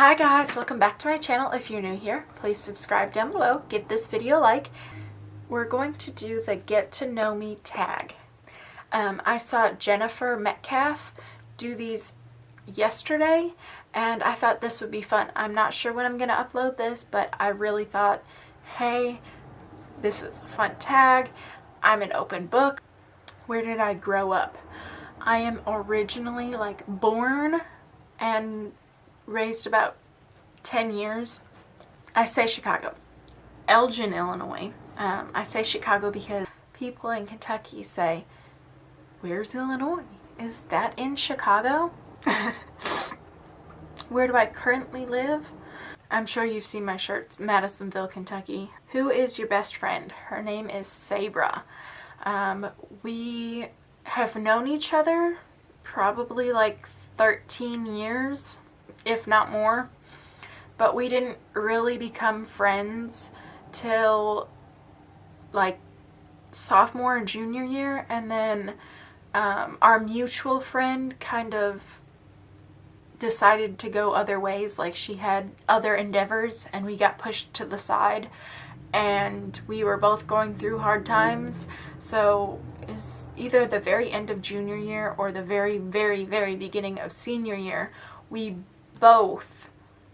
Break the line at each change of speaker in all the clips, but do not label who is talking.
Hi guys, welcome back to my channel. If you're new here, please subscribe down below, give this video a like. We're going to do the get to know me tag. I saw Jennifer Metcalfe do these yesterday and I thought this would be fun. I'm not sure when I'm going to upload this, but I really thought, hey, this is a fun tag. I'm an open book. Where did I grow up? I am originally born and raised about 10 years. I say Chicago. Elgin, Illinois. I say Chicago because people in Kentucky say, where's Illinois? Is that in Chicago? Where do I currently live? I'm sure you've seen my shirts. Madisonville, Kentucky. Who is your best friend? Her name is Sabra. We have known each other probably 13 years, if not more, but we didn't really become friends till sophomore and junior year, and then our mutual friend kind of decided to go other ways. She had other endeavors and we got pushed to the side, and we were both going through hard times, so it's either the very end of junior year or the very beginning of senior year, we both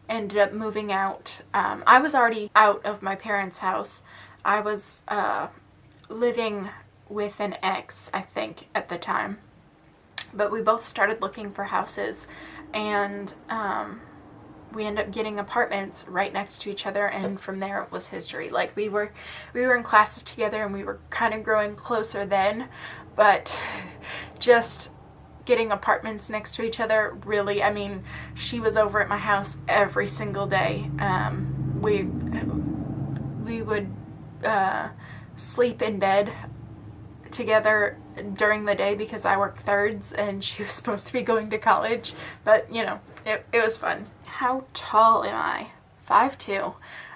ended up moving out. I was already out of my parents' house. I was living with an ex, I think, at the time. But we both started looking for houses, and we ended up getting apartments right next to each other, and from there it was history. We were in classes together and we were kind of growing closer then, but just getting apartments next to each other, really, I mean, she was over at my house every single day. We would sleep in bed together during the day because I work thirds and she was supposed to be going to college, but you know, it was fun. How tall am I? 5'2".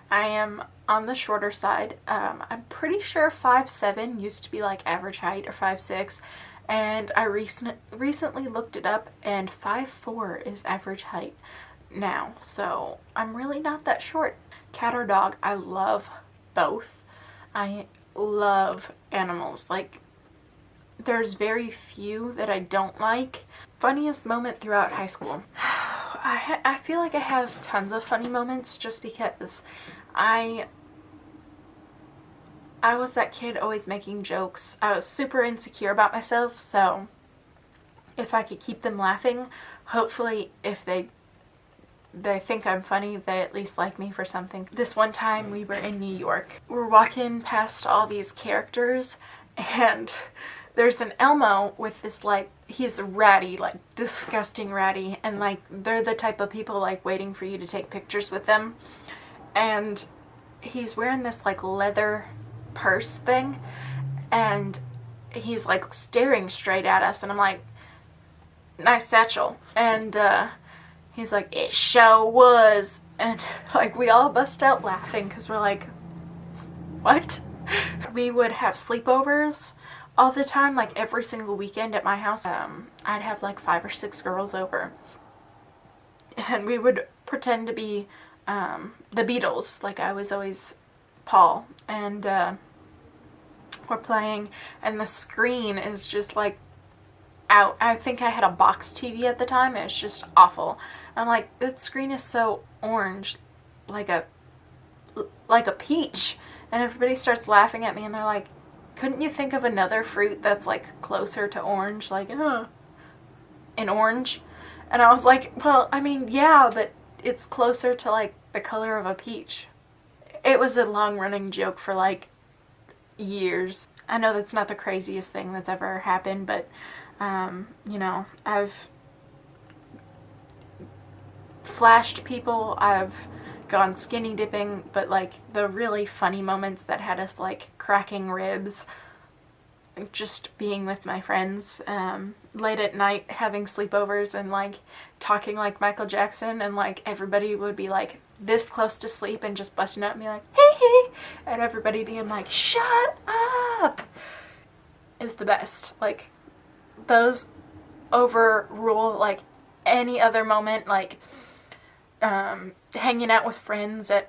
I am on the shorter side. I'm pretty sure 5'7" used to be average height, or 5'6", and I recently looked it up, and 5'4" is average height now, so I'm really not that short. Cat or dog? I love both. I love animals. There's very few that I don't like. Funniest moment throughout high school? I feel like I have tons of funny moments just because I was that kid always making jokes. I was super insecure about myself, so if I could keep them laughing, hopefully if they think I'm funny, they at least like me for something. This one time we were in New York. We're walking past all these characters, and there's an Elmo with this he's ratty, disgusting ratty, and they're the type of people waiting for you to take pictures with them, and he's wearing this leather purse thing, and he's staring straight at us, and I'm like, nice satchel, and he's like, it sure was, and we all bust out laughing because we're like, what? We would have sleepovers all the time, every single weekend at my house. I'd have 5 or 6 girls over, and we would pretend to be the Beatles. I was always Paul, and we're playing, and the screen is just out. I think I had a box TV at the time, and it's just awful. I'm like, that screen is so orange, like a peach, and everybody starts laughing at me, and they're like, couldn't you think of another fruit that's closer to orange, an orange? And I was like, well, I mean, yeah, but it's closer to the color of a peach. It was a long-running joke for years. I know that's not the craziest thing that's ever happened, but you know, I've flashed people, I've gone skinny dipping, but the really funny moments that had us cracking ribs, just being with my friends late at night, having sleepovers, and talking like Michael Jackson, and everybody would be this close to sleep and just busting up and be like, hey, hey, and everybody being like, shut up, is the best. Those overrule any other moment. hanging out with friends at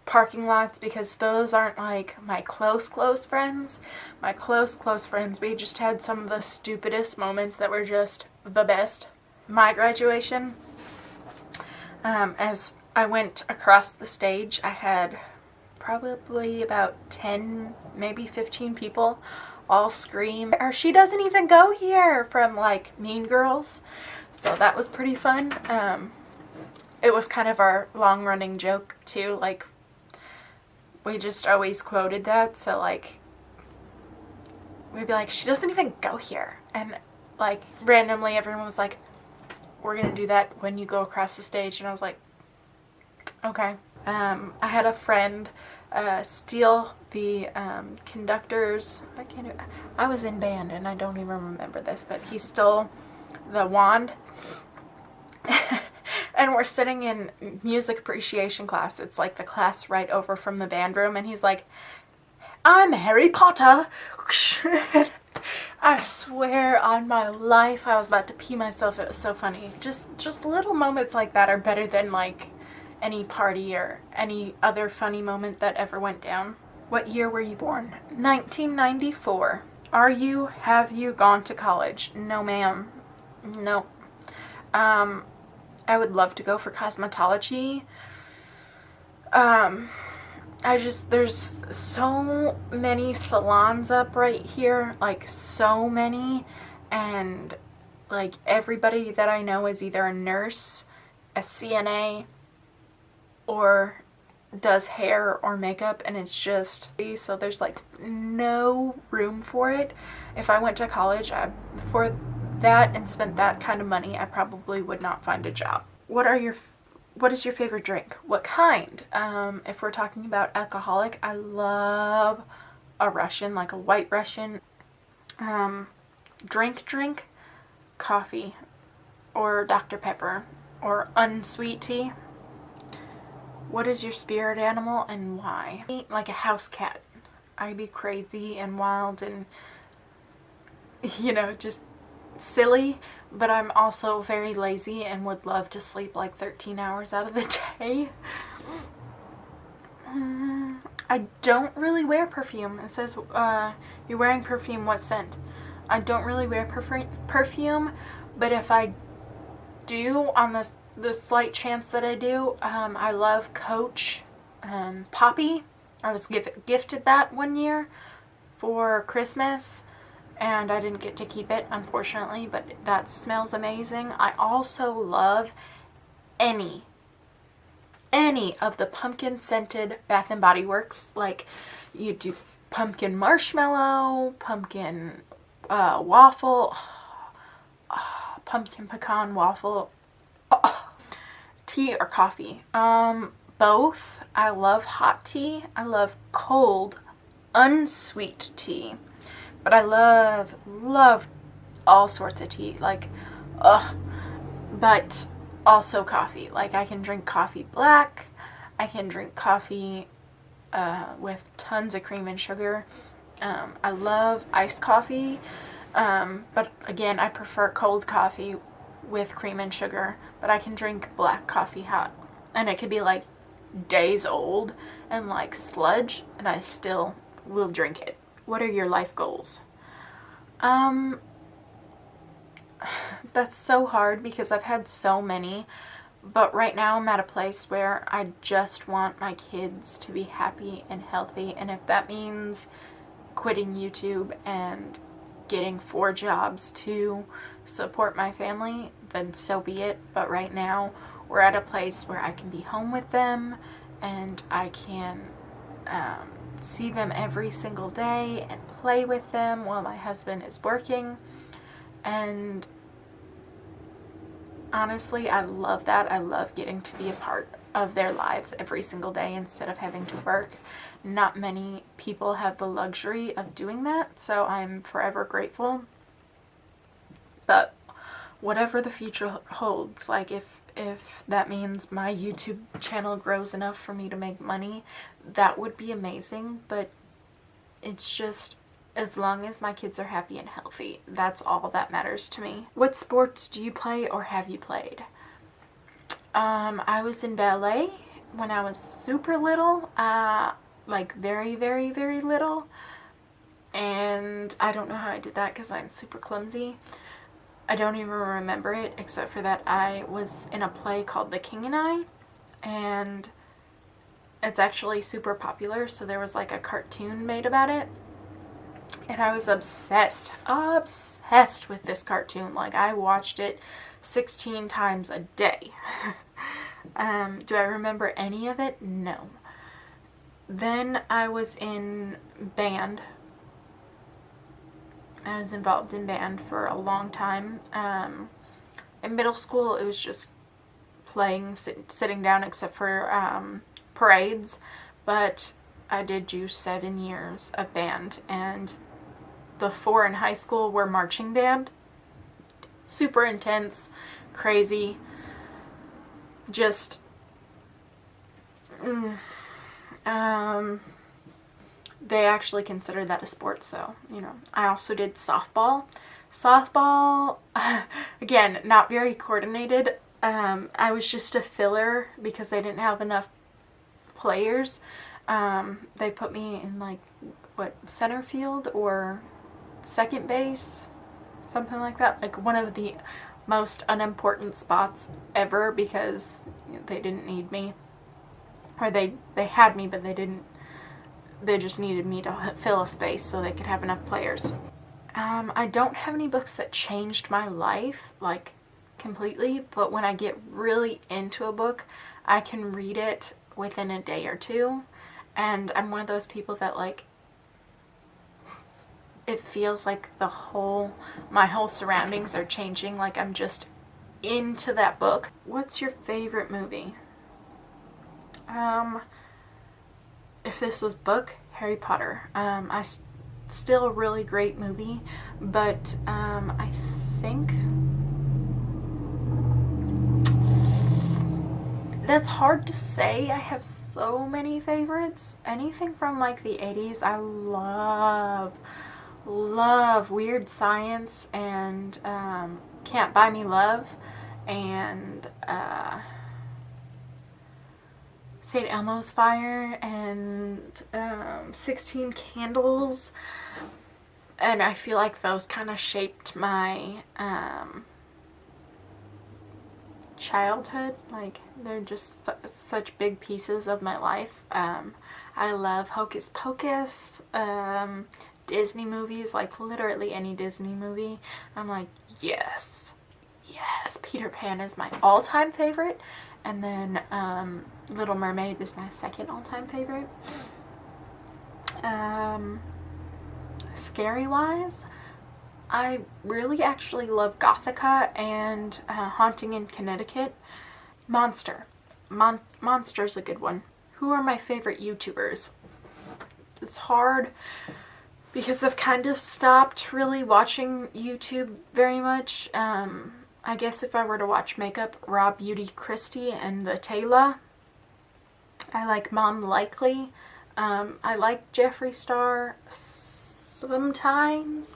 parking lots, because those aren't like my close friends. My close friends, we just had some of the stupidest moments that were just the best. My graduation, as I went across the stage, I had probably about 10, maybe 15 people all scream, or "She doesn't even go here," from like Mean Girls. So that was pretty fun. It was kind of our long running joke too, like we just always quoted that. So like we'd be like, "She doesn't even go here," and like randomly everyone was like, "We're gonna do that when you go across the stage," and I was like, okay. I had a friend steal the conductor's, I was in band and I don't even remember this, but he stole the wand. And we're sitting in music appreciation class. It's like the class right over from the band room, and he's like, "I'm Harry Potter." I swear on my life I was about to pee myself. It was so funny. Just little moments like that are better than like any party or any other funny moment that ever went down. What year were you born? 1994. Have you gone to college? No, ma'am. No. I would love to go for cosmetology. There's so many salons up right here, like so many, and like everybody that I know is either a nurse, a CNA, or does hair or makeup, and it's just, so there's like no room for it. If I went to college for that and spent that kind of money, I probably would not find a job. What is your favorite drink? What kind? If we're talking about alcoholic, I love a Russian, like a white Russian. Drink, coffee or Dr. Pepper or unsweet tea. What is your spirit animal and why? Like a house cat. I'd be crazy and wild and, you know, just silly, but I'm also very lazy and would love to sleep like 13 hours out of the day. I don't really wear perfume. It says, you're wearing perfume, what scent? I don't really wear perfume, but if I do, on the slight chance that I do, I love Coach Poppy. I was gifted that one year for Christmas, and I didn't get to keep it, unfortunately, but that smells amazing. I also love any of the pumpkin scented Bath and Body Works. Like, you do pumpkin marshmallow, pumpkin waffle, pumpkin pecan waffle. Tea or coffee? Both. I love hot tea. I love cold, unsweet tea. But I love all sorts of tea. Like, but also coffee. Like, I can drink coffee black. I can drink coffee with tons of cream and sugar. I love iced coffee. But again, I prefer cold coffee with cream and sugar, but I can drink black coffee hot, and it could be like days old and like sludge, and I still will drink it. What are your life goals? That's so hard because I've had so many, but right now I'm at a place where I just want my kids to be happy and healthy, and if that means quitting YouTube and getting 4 jobs to support my family, then so be it. But right now we're at a place where I can be home with them and I can see them every single day and play with them while my husband is working, and honestly I love that. I love getting to be a part of their lives every single day instead of having to work. Not many people have the luxury of doing that, so I'm forever grateful. But whatever the future holds, like if that means my YouTube channel grows enough for me to make money, that would be amazing. But it's just, as long as my kids are happy and healthy, that's all that matters to me. What sports do you play or have you played? I was in ballet when I was super little, like very, very, very little. And I don't know how I did that because I'm super clumsy. I don't even remember it, except for that I was in a play called The King and I, and it's actually super popular, so there was like a cartoon made about it, and I was obsessed with this cartoon. Like, I watched it 16 times a day. Do I remember any of it? No. Then I was in band. I was involved in band for a long time. In middle school, it was just playing, sitting down, except for parades. But I did do 7 years of band, and the 4 in high school were marching band. Super intense, crazy, just they actually considered that a sport, so, you know. I also did softball. Softball, again, not very coordinated. I was just a filler because they didn't have enough players. They put me in, like, what, center field or second base? Something like that. Like, one of the most unimportant spots ever, because, you know, they didn't need me. Or they had me, but they just needed me to fill a space so they could have enough players. I don't have any books that changed my life, like, completely, but when I get really into a book, I can read it within a day or two, and I'm one of those people that, like, it feels like my whole surroundings are changing, like I'm just into that book. What's your favorite movie? If this was book, Harry Potter. Still a really great movie, but I think that's hard to say. I have so many favorites. Anything from like the 80s, I love Weird Science and Can't Buy Me Love and St. Elmo's Fire and 16 Candles, and I feel like those kind of shaped my childhood. Like, they're just such big pieces of my life. I love Hocus Pocus, Disney movies, like literally any Disney movie. I'm like, yes. Peter Pan is my all-time favorite, and then Little Mermaid is my second all-time favorite. Scary wise, I really actually love Gothica and Haunting in Connecticut. Monster's a good one. Who are my favorite YouTubers? It's hard because I've kind of stopped really watching YouTube very much. I guess if I were to watch makeup, Raw Beauty Christie and the Taylor. I like Mom Likely. I like Jeffree Star sometimes.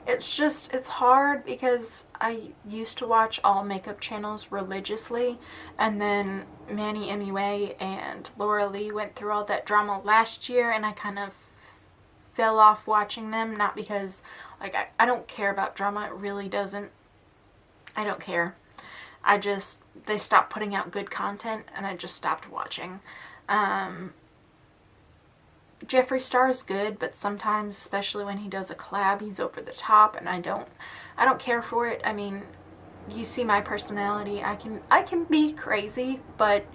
It's hard because I used to watch all makeup channels religiously, and then Manny MUA and Laura Lee went through all that drama last year, and I kind of fell off watching them. Not because, like, I don't care about drama. It really doesn't. I don't care. They stopped putting out good content, and I just stopped watching. Jeffree Star is good, but sometimes, especially when he does a collab, he's over the top, and I don't care for it. I mean, you see my personality. I can be crazy, but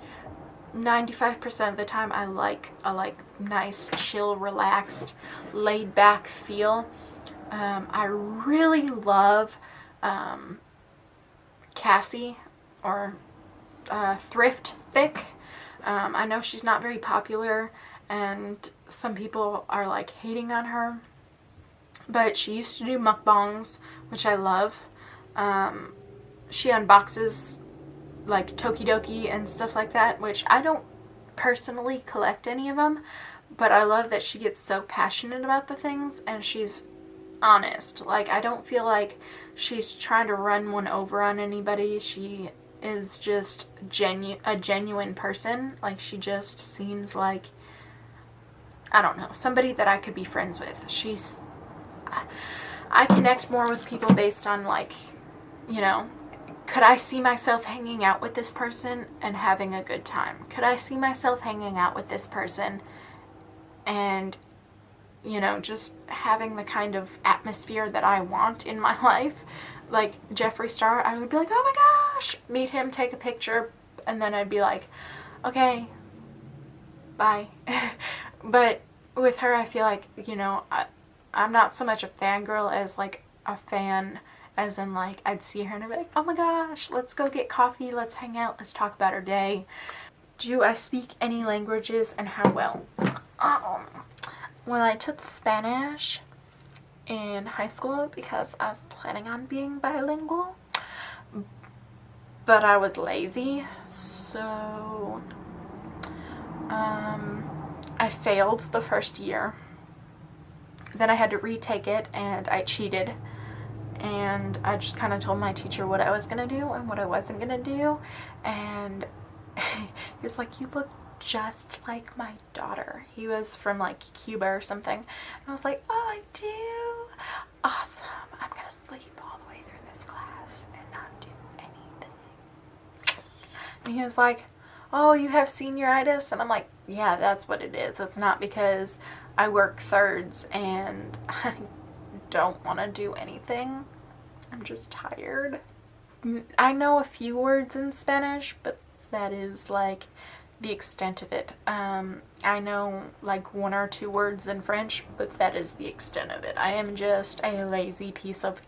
95% of the time I like a nice, chill, relaxed, laid back feel. I really love Cassie, or Thrift Thick. I know she's not very popular, and some people are like hating on her, but she used to do mukbangs, which I love. She unboxes like Tokidoki and stuff like that, which I don't personally collect any of them, but I love that she gets so passionate about the things, and she's honest. Like, I don't feel like she's trying to run one over on anybody. She is just a genuine person. Like, she just seems like, I don't know, somebody that I could be friends with. I connect more with people based on, like, you know, could I see myself hanging out with this person and having a good time? Could I see myself hanging out with this person and, you know, just having the kind of atmosphere that I want in my life? Like Jeffree Star, I would be like, oh my gosh, meet him, take a picture, and then I'd be like, okay, bye. But with her, I feel like, you know, I'm not so much a fangirl as like a fan, as in like I'd see her and I'd be like, oh my gosh, let's go get coffee, let's hang out, let's talk about our day. Do I speak any languages and how well? Well, I took Spanish in high school because I was planning on being bilingual, but I was lazy, so I failed the first year. Then I had to retake it and I cheated, and I just kind of told my teacher what I was gonna do and what I wasn't gonna do, and he was like, you look just like my daughter. He was from like Cuba or something, and I was like, oh, I do? Awesome. I'm gonna sleep all the way through this class and not do anything. And he was like, oh, you have senioritis? And I'm like, yeah, that's what it is. It's not because I work thirds and I don't want to do anything. I'm just tired. I know a few words in Spanish, but that is like the extent of it. I know like 1 or 2 words in French, but that is the extent of it. I am just a lazy piece of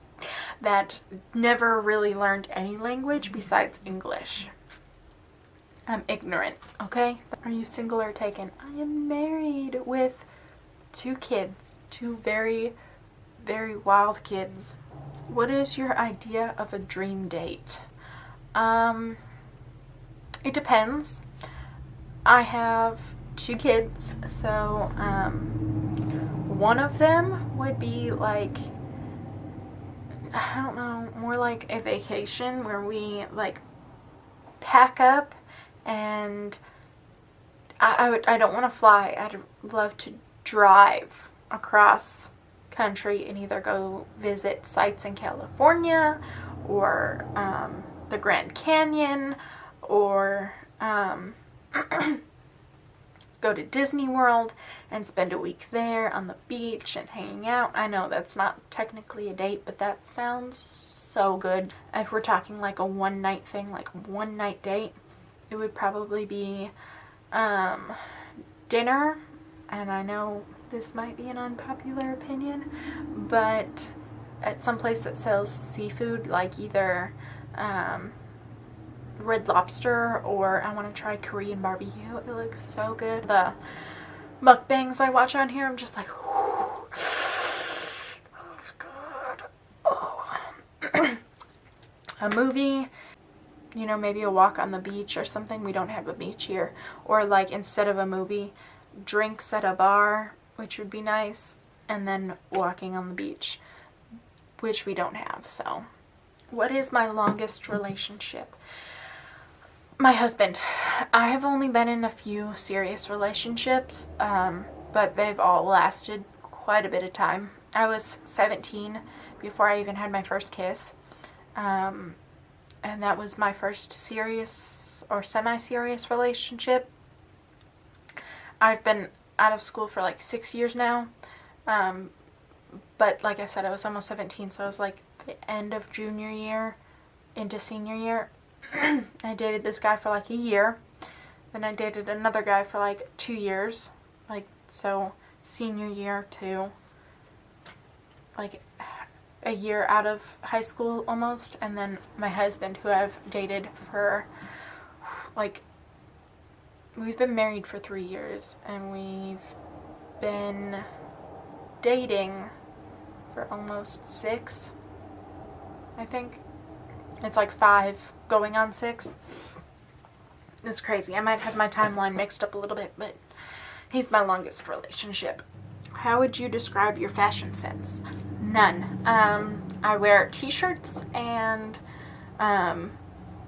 that never really learned any language besides English. I'm ignorant, okay? Are you single or taken? I am married with 2 kids. 2 very, very wild kids. What is your idea of a dream date? It depends. I have 2 kids, so one of them would be like, I don't know, more like a vacation where we like pack up, and I don't want to fly. I'd love to drive across country and either go visit sites in California or the Grand Canyon, or go to Disney World and spend a week there on the beach and hanging out. I know that's not technically a date, but that sounds so good. If we're talking like a one night thing, like a one night date, it would probably be dinner, and I know this might be an unpopular opinion, but at some place that sells seafood, like either Red Lobster, or I want to try Korean barbecue. It looks so good. The mukbangs I watch on here, I'm just like, oh god. Oh. A movie, you know, maybe a walk on the beach or something. We don't have a beach here. Or like, instead of a movie, drinks at a bar, which would be nice, and then walking on the beach, which we don't have. So what is my longest relationship? My husband. I have only been in a few serious relationships, but they've all lasted quite a bit of time. I was 17 before I even had my first kiss, and that was my first serious or semi-serious relationship. I've been out of school for like 6 years now, but like I said, I was almost 17, so I was like the end of junior year into senior year. I dated this guy for like a year, then I dated another guy for like 2 years, like, so senior year to like a year out of high school almost, and then my husband, who I've dated for like, we've been married for 3 years, and we've been dating for almost 6, I think. It's like 5 going on 6. It's crazy. I might have my timeline mixed up a little bit, but he's my longest relationship. How would you describe your fashion sense? None. I wear t-shirts and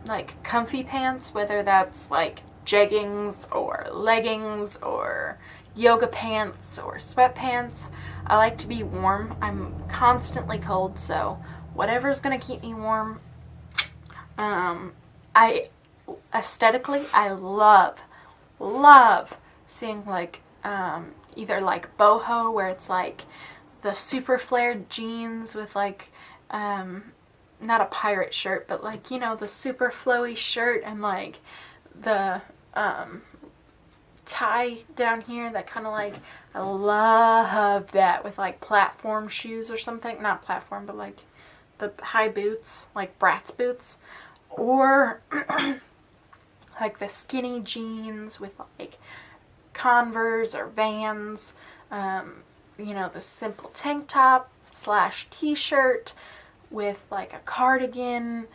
like comfy pants, whether that's like jeggings or leggings or yoga pants or sweatpants. I like to be warm. I'm constantly cold, so whatever's gonna keep me warm. I aesthetically, I love seeing like either like boho, where it's like the super flared jeans with like not a pirate shirt, but like, you know, the super flowy shirt and like the tie down here that kind of like, I love that, with like platform shoes or something. Not platform, but like the high boots, like Bratz boots. Or like the skinny jeans with like Converse or Vans. You know, the simple tank top / t-shirt with like a cardigan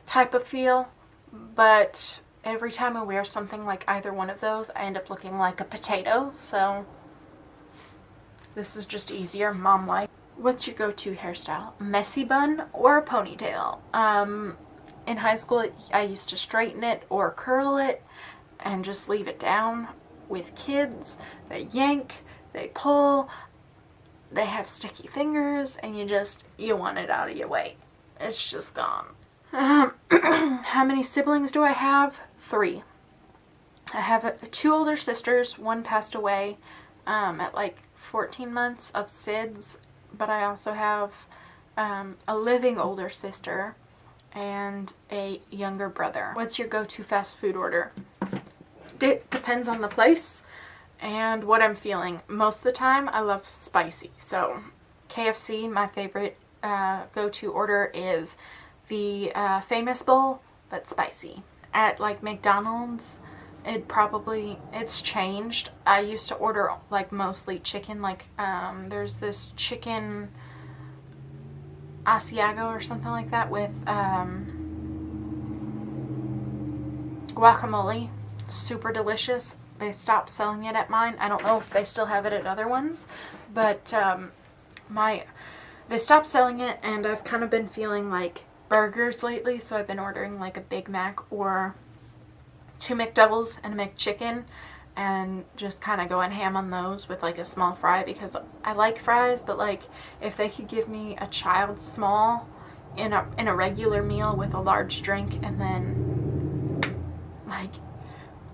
type of feel. But every time I wear something like either one of those, I end up looking like a potato. So this is just easier, mom-like. What's your go-to hairstyle? Messy bun or a ponytail? In high school, I used to straighten it or curl it and just leave it down. With kids, they yank, they pull, they have sticky fingers, and you want it out of your way. It's just gone. How many siblings do I have? 3. I have 2 older sisters. One passed away at like 14 months of SIDS, but I also have a living older sister and a younger brother. What's your go-to fast food order? It depends on the place and what I'm feeling. Most of the time I love spicy, so KFC, my favorite go-to order is the famous bowl, but spicy. At like McDonald's, it's changed. I used to order like mostly chicken, like there's this chicken Asiago or something like that with guacamole. Super delicious. They stopped selling it at mine. I don't know if they still have it at other ones, but they stopped selling it, and I've kind of been feeling like burgers lately, so I've been ordering like a Big Mac or 2 McDoubles and a McChicken, and just kind of going ham on those with like a small fry, because I like fries, but like if they could give me a child's small in a regular meal with a large drink and then like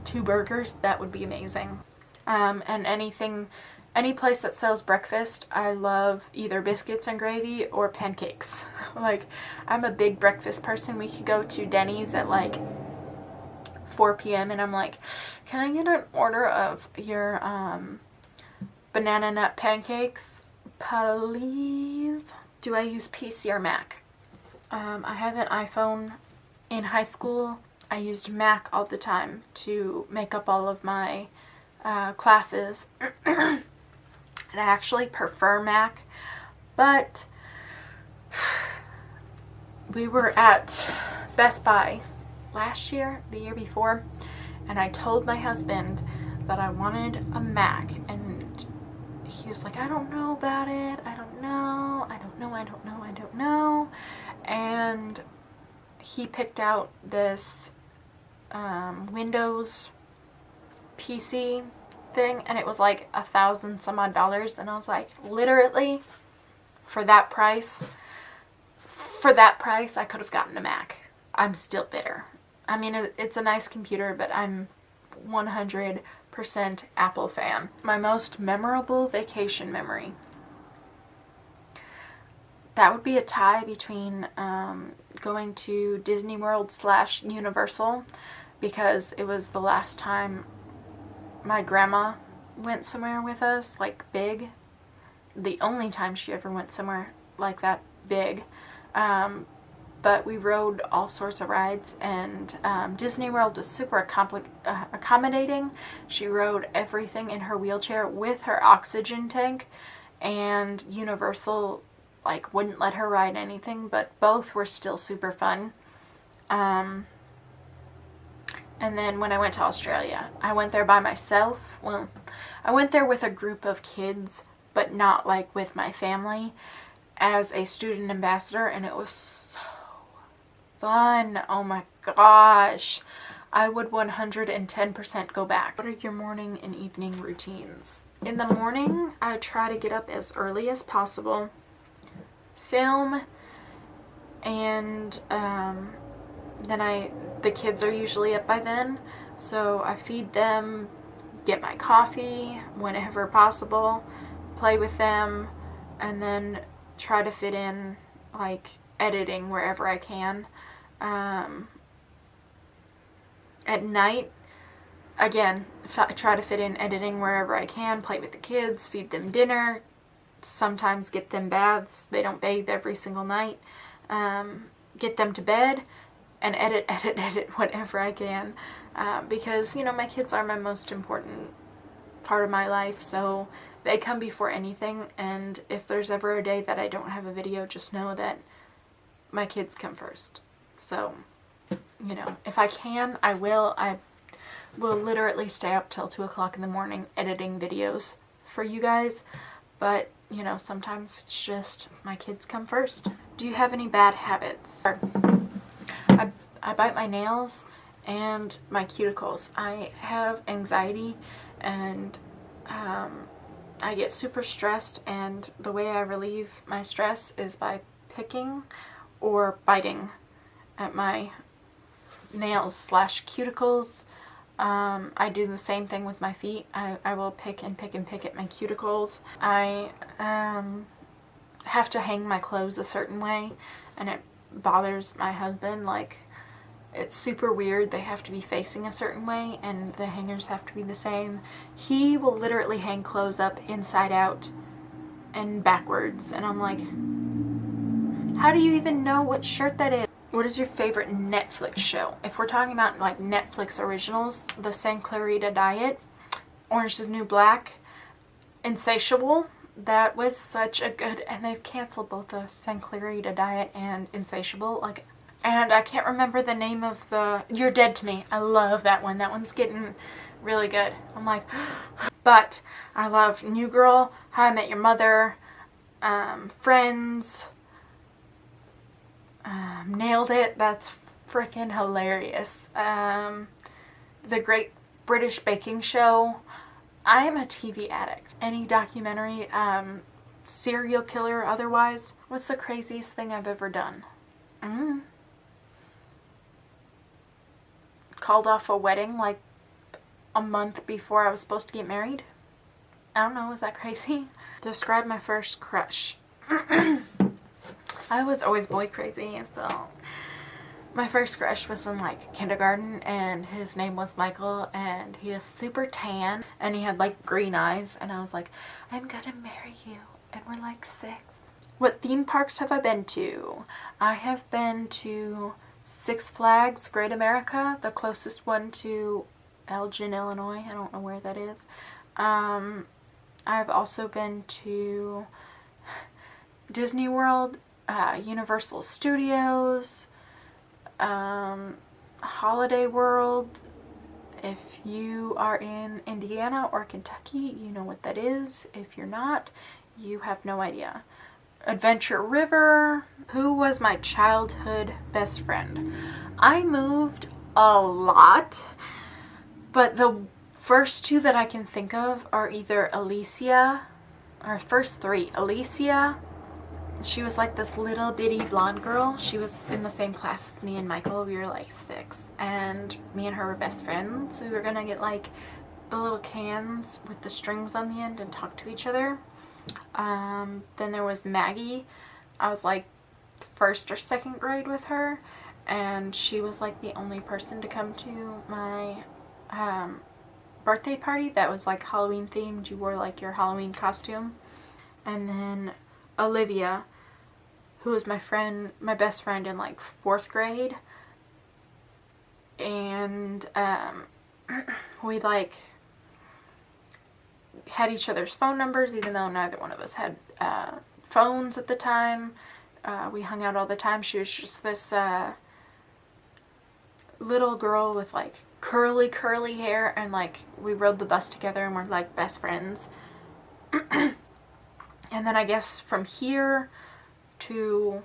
2 burgers, that would be amazing. And any place that sells breakfast, I love either biscuits and gravy or pancakes. Like, I'm a big breakfast person. We could go to Denny's at like 4 p.m. and I'm like, can I get an order of your banana nut pancakes, please? Do I use PC or Mac? I have an iPhone. In high school, I used Mac all the time to make up all of my classes. And I actually prefer Mac, but we were at Best Buy last year, the year before, and I told my husband that I wanted a Mac, and he was like, I don't know about it, I don't know, and he picked out this Windows PC thing, and it was like $1,000 some odd, and I was like, literally, for that price I could have gotten a Mac. I'm still bitter. I mean, it's a nice computer, but I'm 100% Apple fan. My most memorable vacation memory. That would be a tie between going to Disney World / Universal, because it was the last time my grandma went somewhere with us, like big. The only time she ever went somewhere like that big. But we rode all sorts of rides, and Disney World was super accommodating. She rode everything in her wheelchair with her oxygen tank, and Universal like wouldn't let her ride anything, but both were still super fun. And then when I went to Australia, I went there by myself. Well, I went there with a group of kids, but not like with my family, as a student ambassador, and it was fun. Oh my gosh. I would 110% go back. What are your morning and evening routines? In the morning, I try to get up as early as possible, film, and then the kids are usually up by then, so I feed them, get my coffee whenever possible, play with them, and then try to fit in like editing wherever I can. At night, again, try to fit in editing wherever I can, play with the kids, feed them dinner, sometimes get them baths. They don't bathe every single night. Get them to bed and edit whatever I can, because, you know, my kids are my most important part of my life, so they come before anything, and if there's ever a day that I don't have a video, just know that my kids come first. So, you know, if I can, I will literally stay up till 2 o'clock in the morning editing videos for you guys, but, you know, sometimes it's just my kids come first. Do you have any bad habits? I bite my nails and my cuticles. I have anxiety, and I get super stressed, and the way I relieve my stress is by picking or biting at my nails / cuticles. I do the same thing with my feet. I will pick and pick and pick at my cuticles. I have to hang my clothes a certain way, and it bothers my husband. Like, it's super weird. They have to be facing a certain way, and the hangers have to be the same. He will literally hang clothes up inside out and backwards, and I'm like, how do you even know what shirt that is? What is your favorite Netflix show? If we're talking about like Netflix originals, The Santa Clarita Diet, Orange is the New Black, Insatiable, that was such a good, and they've canceled both the Santa Clarita Diet and Insatiable, like, and I can't remember the name of the, You're Dead to Me. I love that one. That one's getting really good. I'm like, but I love New Girl, How I Met Your Mother, Friends, Nailed It. That's freaking hilarious. The Great British Baking Show. I am a TV addict. Any documentary, serial killer otherwise. What's the craziest thing I've ever done? Called off a wedding like a month before I was supposed to get married. I don't know, is that crazy? Describe my first crush. I was always boy crazy, so my first crush was in like kindergarten, and his name was Michael, and he was super tan, and he had like green eyes, and I was like, I'm gonna marry you, and we're like 6. What theme parks have I been to? I have been to Six Flags Great America, the closest one to Elgin, Illinois. I don't know where that is. I've also been to Disney World, Universal Studios, Holiday World. If you are in Indiana or Kentucky, you know what that is. If you're not, you have no idea. Adventure River. Who was my childhood best friend? I moved a lot, but the first 2 that I can think of are either Alicia, or first 3. Alicia, she was like this little bitty blonde girl. She was in the same class with me and Michael. We were like 6, and me and her were best friends. We were gonna get like the little cans with the strings on the end and talk to each other. Then there was Maggie. I was like 1st or 2nd grade with her, and she was like the only person to come to my birthday party that was like Halloween themed. You wore like your Halloween costume. And then Olivia, who was my friend, my best friend in like 4th grade, and we like had each other's phone numbers, even though neither one of us had phones at the time. We hung out all the time. She was just this little girl with like curly hair, and like we rode the bus together and we're like best friends. And then I guess from here to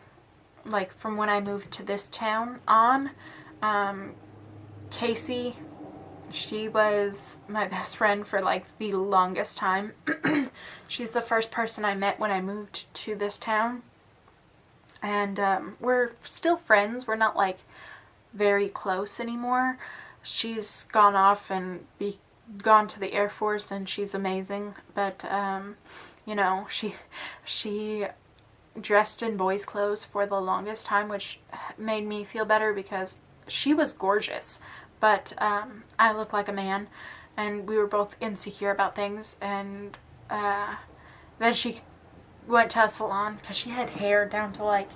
like from when I moved to this town on. Casey, she was my best friend for like the longest time. She's the first person I met when I moved to this town. And we're still friends. We're not like very close anymore. She's gone off and gone to the Air Force, and she's amazing. But you know, she dressed in boys' clothes for the longest time, which made me feel better because she was gorgeous, but I looked like a man, and we were both insecure about things. And then she went to a salon because she had hair down to like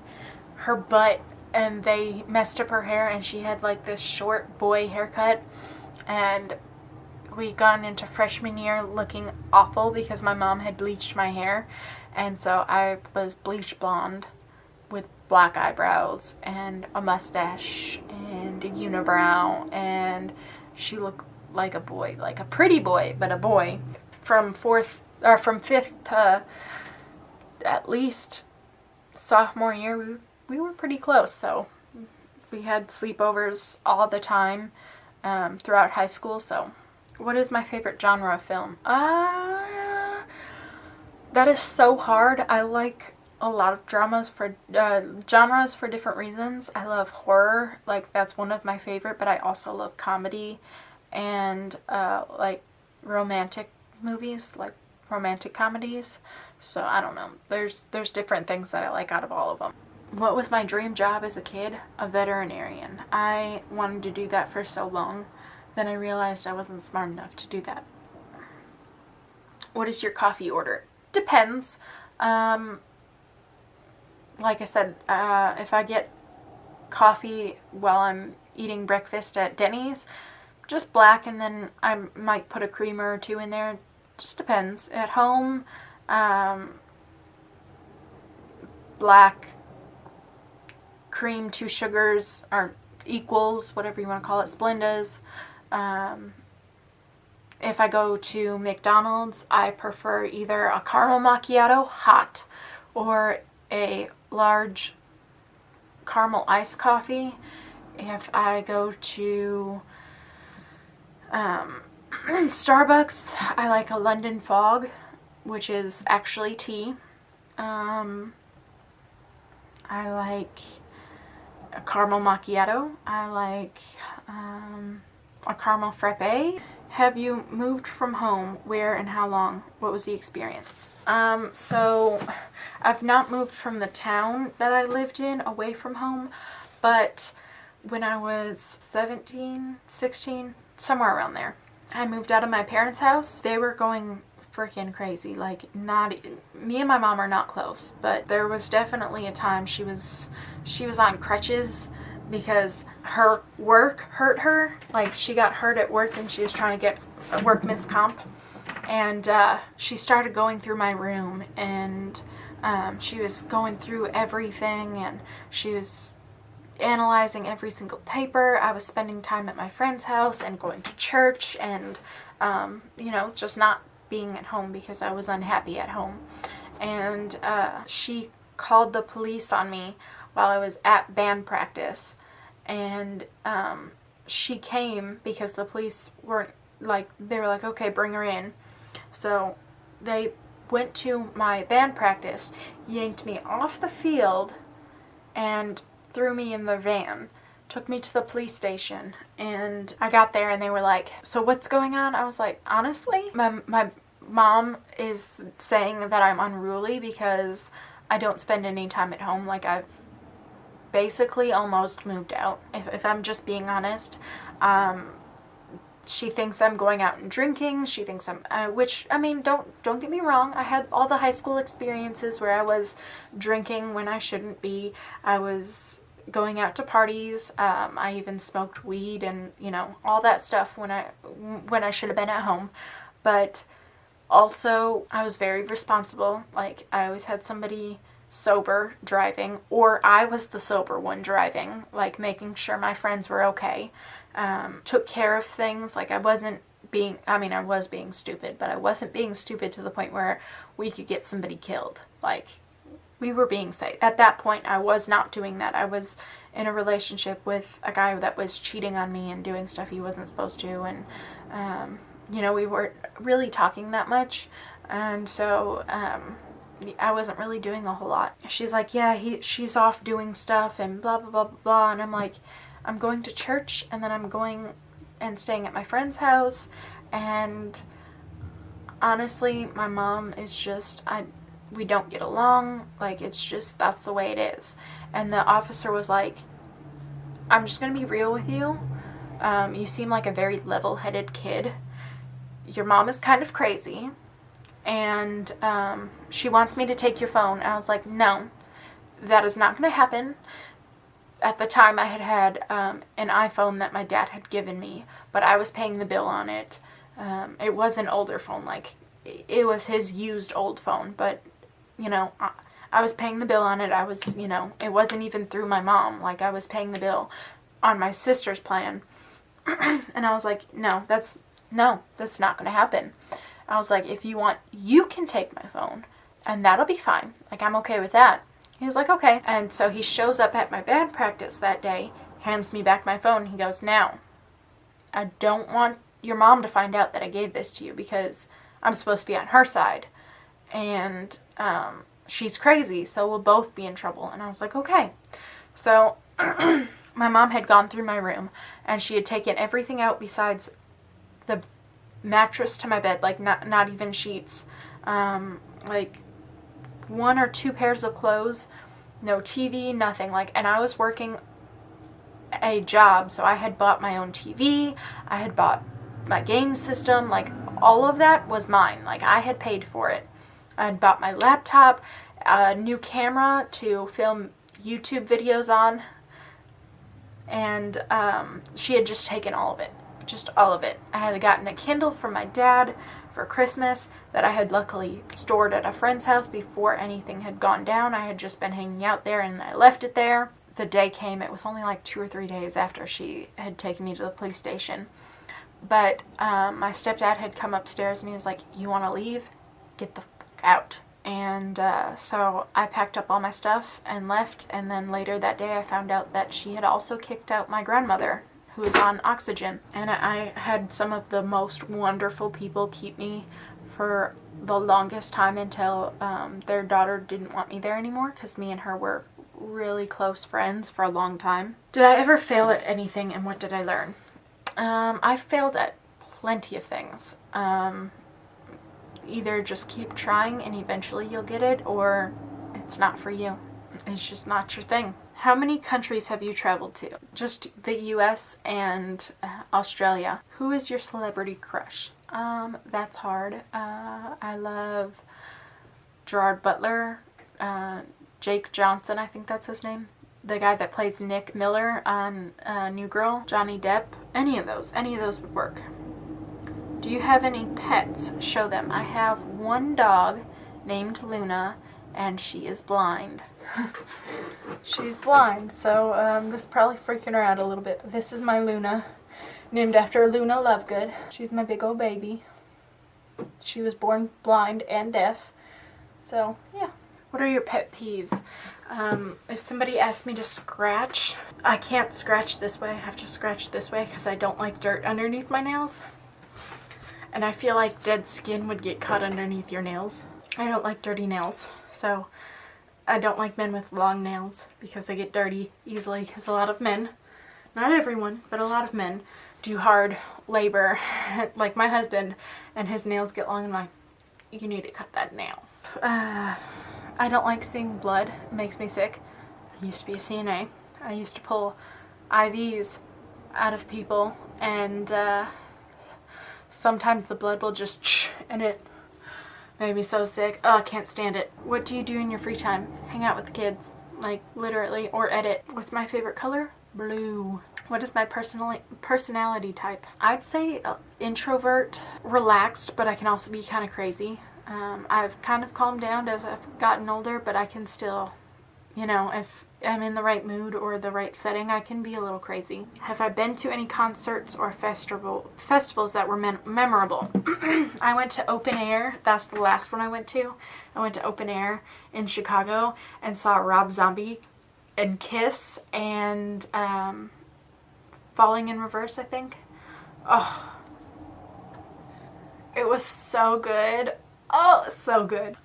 her butt, and they messed up her hair, and she had like this short boy haircut. And we got into freshman year looking awful because my mom had bleached my hair, and so I was bleach blonde with black eyebrows and a mustache and a unibrow, and she looked like a boy, like a pretty boy, but a boy. From fifth to at least sophomore year, we were pretty close, so we had sleepovers all the time throughout high school. So what is my favorite genre of film? That is so hard. I like a lot of genres for different reasons. I love horror, like that's one of my favorite, but I also love comedy and like romantic movies, like romantic comedies. So I don't know. There's different things that I like out of all of them. What was my dream job as a kid? A veterinarian. I wanted to do that for so long. Then I realized I wasn't smart enough to do that. What is your coffee order? Depends. Like I said, if I get coffee while I'm eating breakfast at Denny's, just black, and then I might put a creamer or two in there. Just depends. At home, black, cream, 2 sugars, or equals, whatever you want to call it, Splendas. If I go to McDonald's, I prefer either a caramel macchiato hot or a large caramel iced coffee. If I go to Starbucks, I like a London Fog, which is actually tea. I like a caramel macchiato. I like a caramel frappe. Have you moved from home? Where and how long? What was the experience? So I've not moved from the town that I lived in away from home, but when I was 17, 16, somewhere around there, I moved out of my parents' house. They were going freaking crazy. Like, me and my mom are not close, but there was definitely a time she was on crutches because her work hurt her. Like, she got hurt at work and she was trying to get a workman's comp, and she started going through my room, and she was going through everything, and she was analyzing every single paper. I was spending time at my friend's house and going to church, and you know, just not being at home because I was unhappy at home. And she called the police on me while I was at band practice, and she came because the police weren't, like, they were like, okay, bring her in. So they went to my band practice, yanked me off the field, and threw me in the van, took me to the police station. And I got there and they were like, so what's going on? I was like, honestly, my mom is saying that I'm unruly because I don't spend any time at home. Like, I've basically almost moved out, if I'm just being honest. She thinks I'm going out and drinking. She thinks I'm, which, I mean, don't get me wrong. I had all the high school experiences where I was drinking when I shouldn't be. I was going out to parties. I even smoked weed and, you know, all that stuff when I should have been at home. But also, I was very responsible. Like, I always had somebody sober driving, or I was the sober one driving, like making sure my friends were okay. Took care of things. Like, I was being stupid, but I wasn't being stupid to the point where we could get somebody killed. Like, we were being safe. At that point, I was not doing that. I was in a relationship with a guy that was cheating on me and doing stuff he wasn't supposed to, and you know, we weren't really talking that much, and so I wasn't really doing a whole lot. She's like, yeah, she's off doing stuff and blah blah blah blah blah, and I'm like, I'm going to church, and then I'm going and staying at my friend's house, and honestly, my mom is just, we don't get along, like, it's just, that's the way it is. And the officer was like, I'm just gonna be real with you, you seem like a very level-headed kid. Your mom is kind of crazy, and she wants me to take your phone. And I was like, no, that is not gonna happen. At the time, I had an iPhone that my dad had given me, but I was paying the bill on it. It was an older phone, like, it was his used old phone, but, you know, I was paying the bill on it. I was, you know, it wasn't even through my mom, like, I was paying the bill on my sister's plan, and I was like, no, that's not gonna happen. I was like, if you want, you can take my phone, and that'll be fine, like, I'm okay with that. He was like, okay. And so he shows up at my band practice that day, hands me back my phone. He goes, now, I don't want your mom to find out that I gave this to you, because I'm supposed to be on her side, and she's crazy, so we'll both be in trouble. And I was like, okay. So my mom had gone through my room, and she had taken everything out besides the mattress to my bed, like not even sheets, like 1 or 2 pairs of clothes, no TV, nothing, like, and I was working a job, so I had bought my own TV, I had bought my game system, like, all of that was mine, like, I had paid for it. I had bought my laptop, a new camera to film YouTube videos on, and she had just taken all of it, just all of it. I had gotten a Kindle from my dad for Christmas that I had luckily stored at a friend's house before anything had gone down. I had just been hanging out there, and I left it there. The day came, it was only like 2 or 3 days after she had taken me to the police station. But my stepdad had come upstairs, and he was like, you want to leave? Get the fuck out. And so I packed up all my stuff and left, and then later that day I found out that she had also kicked out my grandmother, who was on oxygen. And I had some of the most wonderful people keep me for the longest time until their daughter didn't want me there anymore, because me and her were really close friends for a long time. Did I ever fail at anything, and what did I learn? I failed at plenty of things. Either just keep trying and eventually you'll get it, or it's not for you. It's just not your thing. How many countries have you traveled to? Just the US and Australia. Who is your celebrity crush? That's hard. I love Gerard Butler, Jake Johnson, I think that's his name. The guy that plays Nick Miller on New Girl, Johnny Depp. Any of those would work. Do you have any pets? Show them. I have one dog named Luna, and she is blind. She's blind, so this is probably freaking her out a little bit. This is my Luna, named after Luna Lovegood. She's my big old baby. She was born blind and deaf, so yeah. What are your pet peeves? If somebody asks me to scratch, I can't scratch this way. I have to scratch this way because I don't like dirt underneath my nails. And I feel like dead skin would get caught underneath your nails. I don't like dirty nails, so I don't like men with long nails because they get dirty easily, because a lot of men, not everyone, but a lot of men do hard labor, like my husband, and his nails get long, and I'm like, you need to cut that nail. I don't like seeing blood. It makes me sick. I used to be a CNA. I used to pull IVs out of people, and sometimes the blood will just and it made me so sick. Oh, I can't stand it. What do you do in your free time? Hang out with the kids, like literally, or edit. What's my favorite color? Blue. What is my personality type? I'd say introvert, relaxed, but I can also be kind of crazy. I've kind of calmed down as I've gotten older, but I can still, you know, I'm in the right mood or the right setting, I can be a little crazy. Have I been to any concerts or festivals that were memorable? I went to Open Air. That's the last one I went to. I went to Open Air in Chicago and saw Rob Zombie and Kiss and Falling in Reverse, I think. Oh, it was so good. Oh, so good.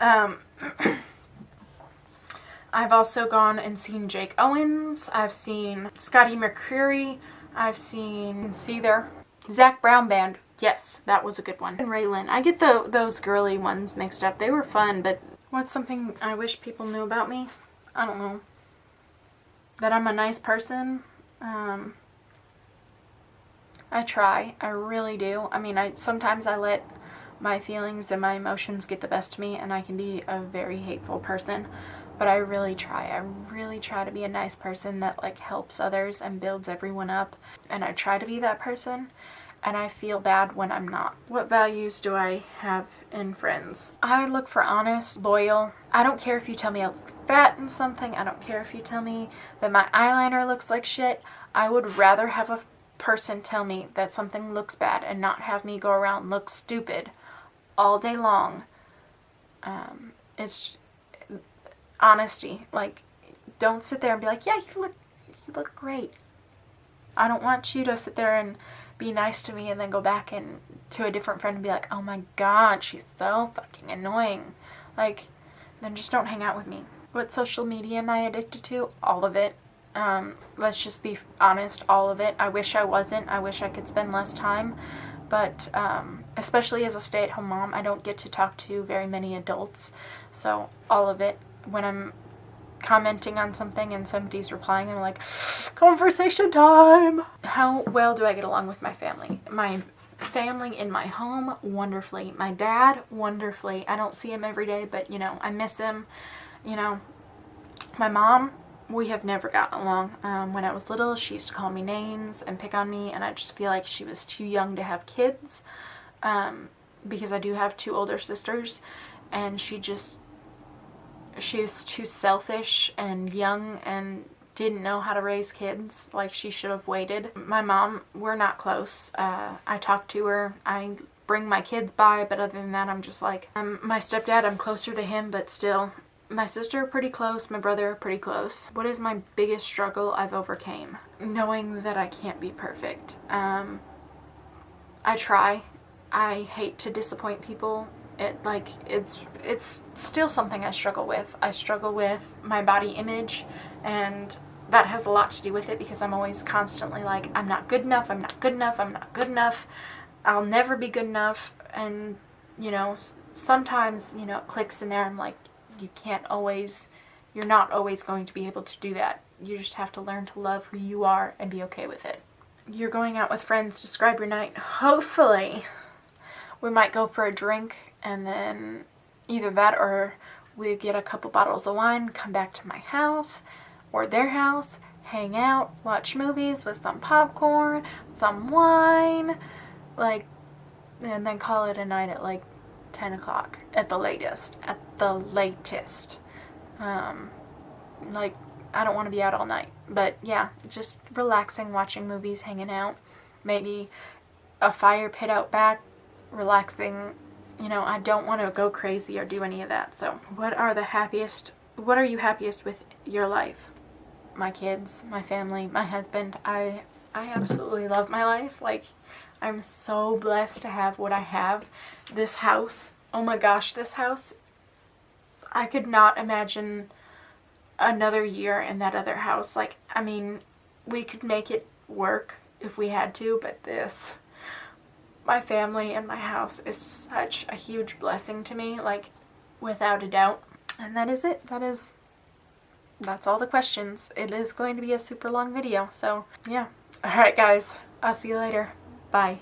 I've also gone and seen Jake Owens. I've seen Scotty McCreery. I've seen, see there, Zach Brown Band. Yes, that was a good one. And Raylan. I get those girly ones mixed up. They were fun, but what's something I wish people knew about me? I don't know. That I'm a nice person. I try. I really do. I mean, sometimes I let my feelings and my emotions get the best of me, and I can be a very hateful person. But I really try. I really try to be a nice person that like helps others and builds everyone up. And I try to be that person. And I feel bad when I'm not. What values do I have in friends? I look for honest, loyal. I don't care if you tell me I look fat in something. I don't care if you tell me that my eyeliner looks like shit. I would rather have a person tell me that something looks bad and not have me go around and look stupid all day long. It's honesty. Like, don't sit there and be like, yeah, you look great. I don't want you to sit there and be nice to me and then go back and to a different friend and be like, oh my god, she's so fucking annoying. Like, then just don't hang out with me. What social media am I addicted to? All of it. Let's just be honest, all of it. I wish I wasn't. I wish I could spend less time. But especially as a stay-at-home mom, I don't get to talk to very many adults. So all of it. When I'm commenting on something and somebody's replying, I'm like, conversation time! How well do I get along with my family? My family in my home, wonderfully. My dad, wonderfully. I don't see him every day, but, you know, I miss him. You know, my mom, we have never gotten along. When I was little, she used to call me names and pick on me, and I just feel like she was too young to have kids, because I do have 2 older sisters, and she was too selfish and young and didn't know how to raise kids. Like, she should have waited. My mom, we're not close. I talk to her. I bring my kids by, but other than that, I'm just like, my stepdad, I'm closer to him, but still. My sister, pretty close. My brother, pretty close. What is my biggest struggle I've overcame? Knowing that I can't be perfect. I try. I hate to disappoint people. It's still something I struggle with. I struggle with my body image, and that has a lot to do with it because I'm always constantly like, I'm not good enough, I'm not good enough, I'm not good enough, I'll never be good enough. And, you know, sometimes, you know, it clicks in there. I'm like, you're not always going to be able to do that. You just have to learn to love who you are and be okay with it. You're going out with friends, describe your night. Hopefully we might go for a drink, and then either that or we get a couple bottles of wine, come back to my house or their house, hang out, watch movies with some popcorn, some wine, like, and then call it a night at like 10 o'clock at the latest. Like, I don't want to be out all night, but yeah, just relaxing, watching movies, hanging out, maybe a fire pit out back, relaxing. You know, I don't want to go crazy or do any of that. So what are you happiest with your life? My kids, my family, my husband. I absolutely love my life. Like, I'm so blessed to have what I have. This house, oh my gosh, this house, I could not imagine another year in that other house. Like, I mean, we could make it work if we had to, but my family and my house is such a huge blessing to me, like, without a doubt. And that is it. That's all the questions. It is going to be a super long video, so yeah. Alright guys, I'll see you later. Bye.